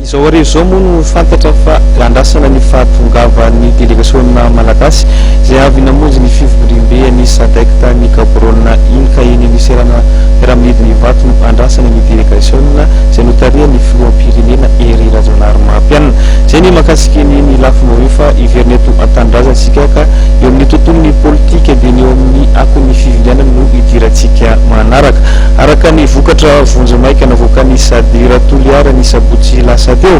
izao arivo zao moa no fantatra fa andrasana ny fahatongavany délégationna malagasy izay avy namonjy ny fivoriam-beany sadekta ny gaborona inka eny aniserana piramidiny vato no andrasana ny délégationna izay notaria ny filoam-pirenena ery rajonaromampianina zay ny mahakasikeny ny lafiny fa iveryneto an-tanindrazantsika ka eo amin'ny tontolon'ny politika dia ny eo amin'ny akon'ny fivilianana no idiratsika manaraka araka ny vokatra vonjamaika navoakany Sadira Toliara ny sabotsy lasa teo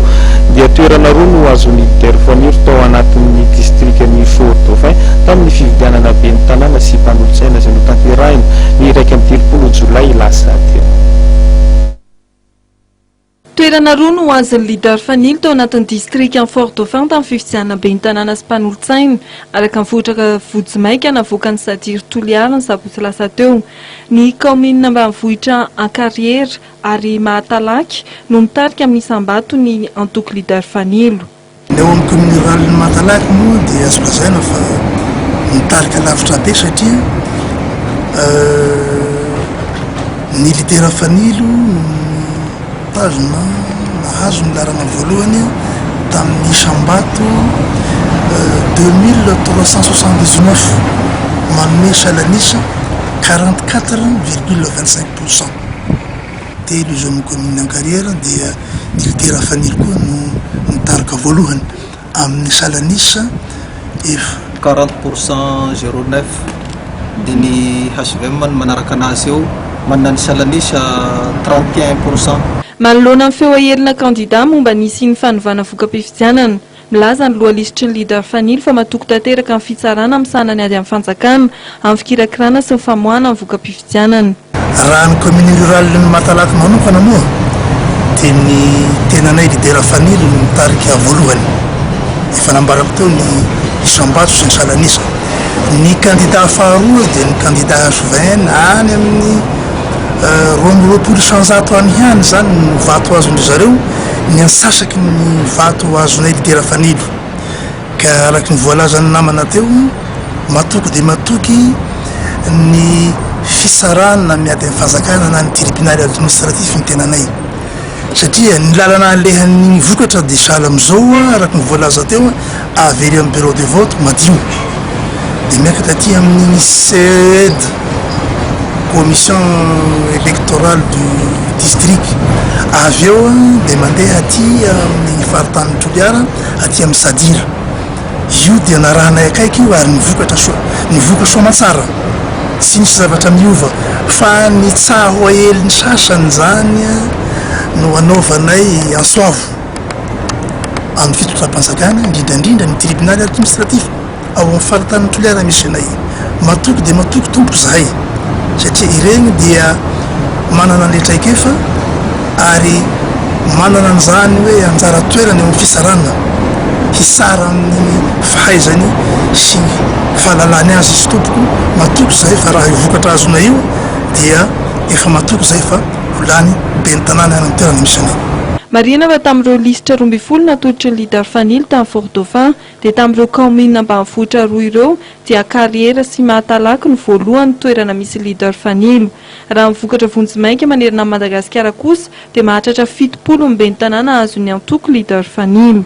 dia toerana roa no azony intervenir tao anatin'ny distriktan'ny Fort-Dauphin tamin'ny fivilianana be ny tanàna sy mpanolotsaina izay notanterahina ny iraika amin'ny 30 Jolay lasa teo. Toerana roa no azon'ny leader fanily tao anatin'ny district en Fort-Dauphin tamin'ny fifidianana be ny tanàna sy mpanolotsaina araka ny votraka vojomaika navoakany Sadira Toliara ny sabotsy lasa teo. Ny commune ambanivohitra Ankariera ary Mahatalaky no mitarika amin'ny sambato ny antoko leader fanilo. Eo amin'ny commune rurale ny Mahatalaky moa dia azo lazaina fa mitarika lavitra be satria ny leader fanilo tazona nahazo ny larana voalohany tamin'ny sambato 2379 manome salanisa 44,25%. Telo izy amin'ny commune Ankariera dia ny leader fanilo koa no nitarika voalohany amin'ny salanisa 40% 09 dia ny HVM manaraka anazy eo manana ny salanisa 31%. Manoloana amin'ny feoahelina candidat momba nisy ny fanovana voka-pifidianana milaza ny lohalistry ny leader fanily fa matoko tanteraka amin'ny fitsarana amin'ny sanany ady amin'ny fanjakana amin'ny fikirakirana sy ny famoahana amin'ny voka-pifidianana. Raha ny commune rurale ny Mahatalaky manokana moa dia ny tenanay leader fanily no mitarika voalohany efa nambarako teo ny sambato sy ny salanisa. Ny candidat faharoa dia ny candidat HVN any amin'ny 200% any ihany zany ny vato azon'ny zareo ny ansasaky ny vato azonay leader fanilo ka araky ny voalazany namana teo matoky dia matoky ny fisarana miady amin'ny fanjakana na ny tribunal administratif ny tenanay satria ny lalana alehan'ny vokatra dia sahala amizao araky ny voalaza teo avery amin'ny bureau de vote madio dia miakatra aty amin'ny CED commission électorale du district avy eo dia mandeha aty amin'ny faritany Toliara aty amin'ny Sadira io dia narahanay akaiky io ary nivoka soa matsara sy nisy zavatra miova fa ny tsaho aheliny sasany zany no anaovanay ansoavo amin'ny fitotram-panjakana indrindrandrindra ny tribunal administratif ao amin'ny faritany Toliara misy anay matoky dia matoky tompo zahay satria ireny dia manana ny letraikefa ary manana an'izany hoe anjara toerana eo amin'ny fisarana hisara amin'ny fahaizany sy fahalalany azy izy tompoko matoky zay fa raha ivokatra azona io dia efa matoky zay fa volany be ny tanàna any amin'ny toerana misy anay. Marina va tamin'ireo lisitra 12 natolotry ny leader fanily tamin'ny Fort-Dauphin dia tamin'ireo commune ambanivohitra roa ireo dia Ankariera sy Mahatalaky ny voalohany toerana misy leader fanilo. Raha mivokatra vonjimaika manerana Madagasikara kosa dia mahatratra 70 ny be ny tanàna azon'ny antoko leader fanilo.